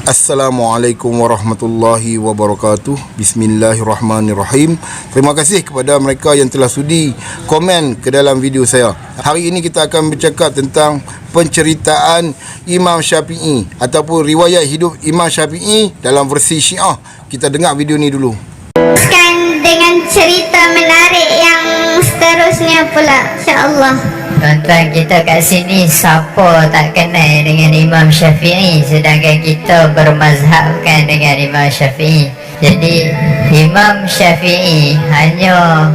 Assalamualaikum warahmatullahi wabarakatuh. Bismillahirrahmanirrahim. Terima kasih kepada mereka yang telah sudi komen ke dalam video saya. Hari ini kita akan bercakap tentang penceritaan Imam Syafi'i ataupun riwayat hidup Imam Syafi'i dalam versi Syiah. Kita dengar video ni dulu. Dengan cerita menarik yang seterusnya pula, insya-Allah. Tuan-tuan, kita kat sini siapa tak kenal dengan Imam Syafi'i, sedangkan kita bermazhabkan dengan Imam Syafi'i. Jadi Imam Syafi'i hanya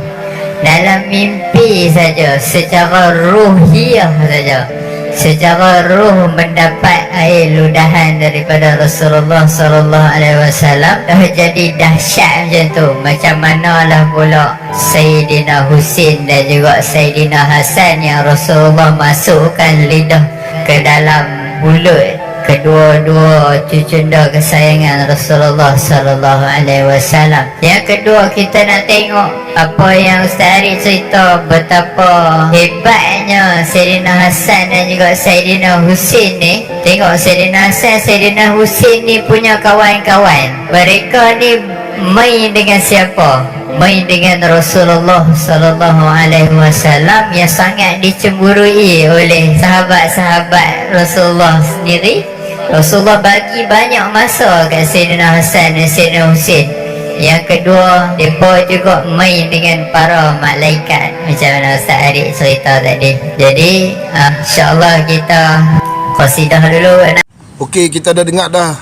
dalam mimpi saja, secara ruhiyah saja, secara ruh mendapat air ludahan daripada Rasulullah sallallahu alaihi wasallam. Dah jadi dahsyat macam tu. Macam manalah pula Sayyidina Husin dan juga Sayyidina Hasan yang Rasulullah masukkan lidah ke dalam mulut kedua-dua cucunda kesayangan Rasulullah sallallahu alaihi wasallam. Yang kedua, kita nak tengok apa yang Ustaz Arif cerita, betapa hebatnya Sayyidina Hasan dan juga Sayyidina Husin ni. Tengok Sayyidina Hasan, Sayyidina Husin ni punya kawan-kawan. Mereka ni main dengan siapa? Main dengan Rasulullah sallallahu alaihi wasallam yang sangat dicemburui oleh sahabat-sahabat Rasulullah sendiri. Rasulullah bagi banyak masa kat Sayyidina Hasan dan Sayyidina Husin. Yang kedua, mereka juga main dengan para malaikat, macam mana Ustaz Arif cerita tadi. Jadi insyaAllah kita qasidah dulu. Okey, kita dah dengar dah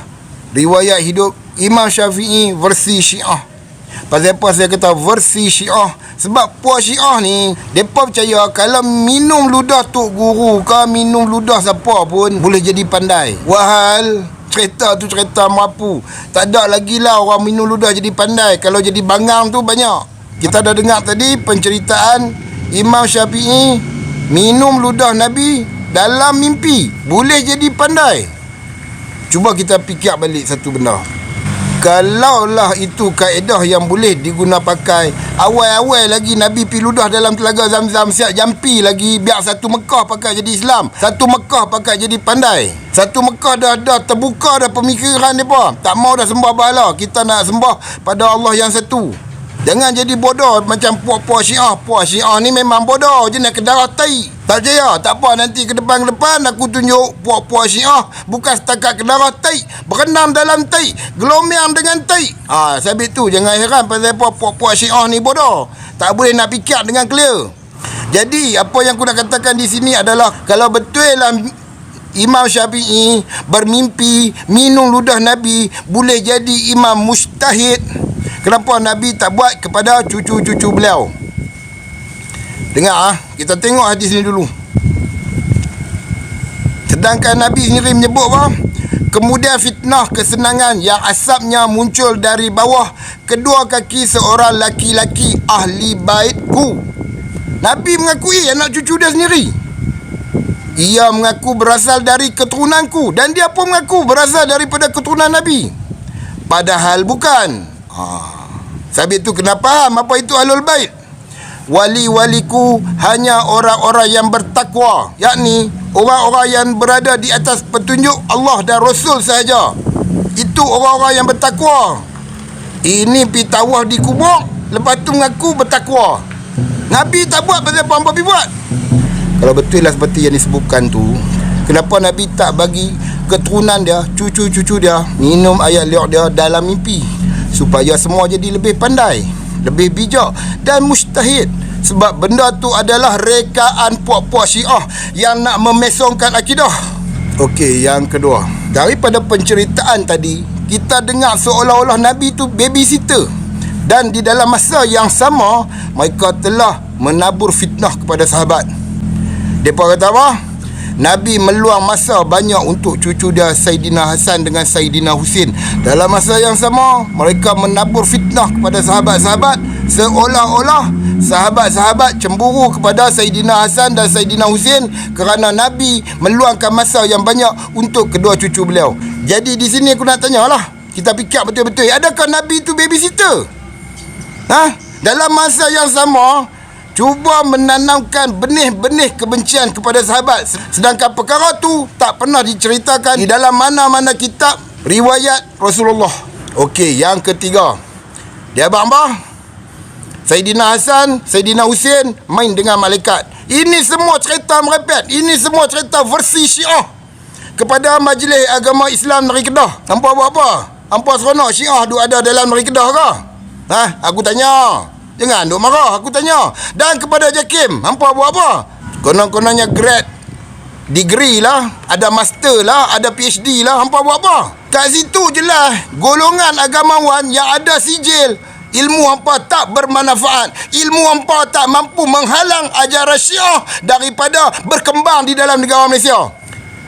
riwayat hidup Imam Syafi'i versi Syiah. Pasal apa saya kata versi Syiah? Sebab puak Syiah ni, mereka percaya kalau minum ludah Tok Guru ke minum ludah siapa pun boleh jadi pandai. Wahal cerita tu cerita merapu. Tak ada lagi lah orang minum ludah jadi pandai. Kalau jadi bangang tu banyak. Kita dah dengar tadi penceritaan Imam Syafi'i minum ludah Nabi dalam mimpi boleh jadi pandai. Cuba kita fikir balik satu benda. Kalaulah itu kaedah yang boleh diguna pakai, awal-awal lagi Nabi pi ludah dalam telaga Zam-Zam, siap jampi lagi, biar satu Mekah pakai jadi Islam, satu Mekah pakai jadi pandai. Satu Mekah dah terbuka dah pemikiran mereka. Tak mau dah sembah berhala, kita nak sembah pada Allah yang satu. Jangan jadi bodoh macam puak-puak Syiah. Puak Syiah ni memang bodoh je, nak ke darah tai. Tak percaya? Tak apa, nanti ke depan-depan aku tunjuk puak-puak Syiah bukan setakat ke darah tai, berenam dalam tai, gelomang dengan tai. Sabit tu jangan heran pasal apa puak-puak Syiah ni bodoh. Tak boleh nak fikir dengan clear. Jadi apa yang aku nak katakan di sini adalah, kalau betul lah Imam Syafi'i bermimpi minum ludah Nabi boleh jadi imam mujtahid, kenapa Nabi tak buat kepada cucu-cucu beliau? Dengar kita tengok hadis ni dulu. Sedangkan Nabi sendiri menyebut apa? Kemudian fitnah kesenangan yang asapnya muncul dari bawah kedua kaki seorang laki-laki ahli baitku. Nabi mengakui anak cucu dia sendiri. Ia mengaku berasal dari keturunanku, dan dia pun mengaku berasal daripada keturunan Nabi, padahal bukan. Sabit tu kena faham apa itu Ahlul Bait. Wali-waliku hanya orang-orang yang bertakwa, yakni orang-orang yang berada di atas petunjuk Allah dan Rasul sahaja. Itu orang-orang yang bertakwa. Ini pi tawah di kubur, lepas tu mengaku bertakwa. Nabi tak buat, pasal apa Nabi buat? Kalau betul lah seperti yang disebutkan tu, kenapa Nabi tak bagi keturunan dia, cucu-cucu dia minum ayat liur dia dalam mimpi, supaya semua jadi lebih pandai, lebih bijak dan mujtahid? Sebab benda tu adalah rekaan puak-puak Syiah yang nak memesongkan akidah. Okey, yang kedua, daripada penceritaan tadi kita dengar seolah-olah Nabi tu babysitter, dan di dalam masa yang sama mereka telah menabur fitnah kepada sahabat. Mereka kata apa? Nabi meluang masa banyak untuk cucu dia Sayyidina Hasan dengan Sayyidina Husin. Dalam masa yang sama mereka menabur fitnah kepada sahabat-sahabat, seolah-olah sahabat-sahabat cemburu kepada Sayyidina Hasan dan Sayyidina Husin kerana Nabi meluangkan masa yang banyak untuk kedua cucu beliau. Jadi di sini aku nak tanyalah, kita fikir betul-betul, adakah Nabi itu babysitter? Dalam masa yang sama cuba menanamkan benih-benih kebencian kepada sahabat, sedangkan perkara tu tak pernah diceritakan di dalam mana-mana kitab riwayat Rasulullah. Okey, yang ketiga, dia abang Saidina Hasan, Saidina Husin main dengan malaikat. Ini semua cerita merepet. Ini semua cerita versi Syiah kepada Majlis Agama Islam Negeri Kedah. Hampa buat apa? Hampa seronok Syiah duk ada dalam Negeri Kedah ke? Aku tanya. Jangan duk marah, aku tanya. Dan kepada JAKIM, hampa buat apa? Konon-kononnya grade, degree lah, ada master lah, ada PhD lah. Hampa buat apa? Kat situ jelas golongan agamawan yang ada sijil ilmu hampa tak bermanfaat. Ilmu hampa tak mampu menghalang ajaran Syiah daripada berkembang di dalam negara Malaysia.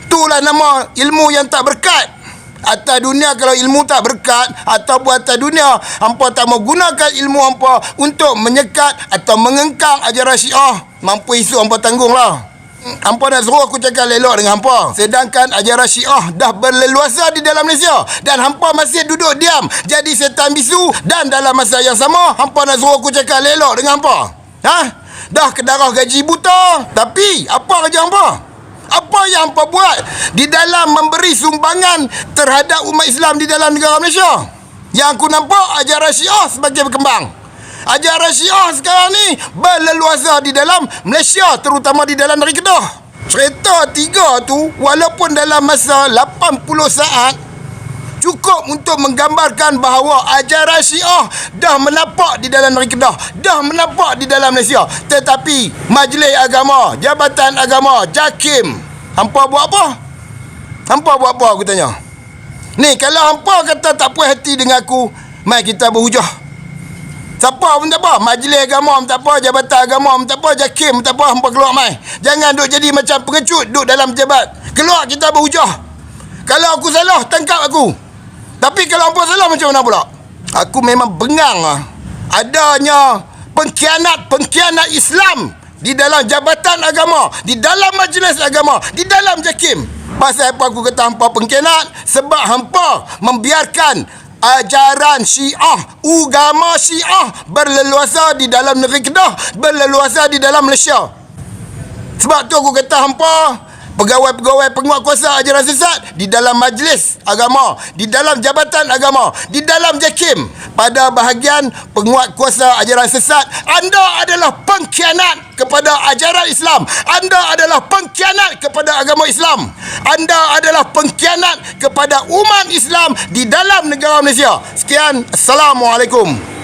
Itulah nama ilmu yang tak berkat. Atas dunia, kalau ilmu tak berkat ataupun atas dunia hampa tak mau gunakan ilmu hampa untuk menyekat atau mengengkang ajaran Syiah, mampu isu hampa tanggunglah. Hampa nak suruh aku cakap elok dengan hampa, sedangkan ajaran Syiah dah berleluasa di dalam Malaysia dan hampa masih duduk diam jadi setan bisu. Dan dalam masa yang sama hampa nak suruh aku cakap elok dengan hampa. Dah kedarah gaji buta, tapi apa kerja hampa? Apa yang hampa buat di dalam memberi sumbangan terhadap umat Islam di dalam negara Malaysia? Yang aku nampak ajaran Syiah semakin berkembang. Ajaran Syiah sekarang ni berleluasa di dalam Malaysia, terutama di dalam negeri Kedah. Cerita 3 tu walaupun dalam masa 80 saat cukup untuk menggambarkan bahawa ajaran Syiah dah menapak di dalam negeri Kedah, dah menapak di dalam Malaysia. Tetapi Majlis Agama, Jabatan Agama, JAKIM, hampa buat apa? Hampa buat apa, aku tanya. Ni kalau hampa kata tak puas hati dengan aku, mai kita berhujah. Siapa pun tak apa, Majlis Agama pun tak apa, Jabatan Agama pun tak apa, JAKIM pun tak apa, hampa keluar mai. Jangan duk jadi macam pengecut duk dalam pejabat. Keluar, kita berhujah. Kalau aku salah, tangkap aku. Tapi kalau hampa salah, macam mana pula? Aku memang bengang adanya pengkhianat Islam di dalam Jabatan Agama, di dalam Majlis Agama, di dalam JAKIM. Pasal apa aku kata hampa pengkhianat? Sebab hampa membiarkan ajaran Syiah, agama Syiah berleluasa di dalam negeri Kedah, berleluasa di dalam Malaysia. Sebab tu aku kata hampa pegawai-pegawai penguat kuasa ajaran sesat di dalam Majlis Agama, di dalam Jabatan Agama, di dalam JAKIM. Pada bahagian penguat kuasa ajaran sesat, anda adalah pengkhianat kepada ajaran Islam. Anda adalah pengkhianat kepada agama Islam. Anda adalah pengkhianat kepada umat Islam di dalam negara Malaysia. Sekian, Assalamualaikum.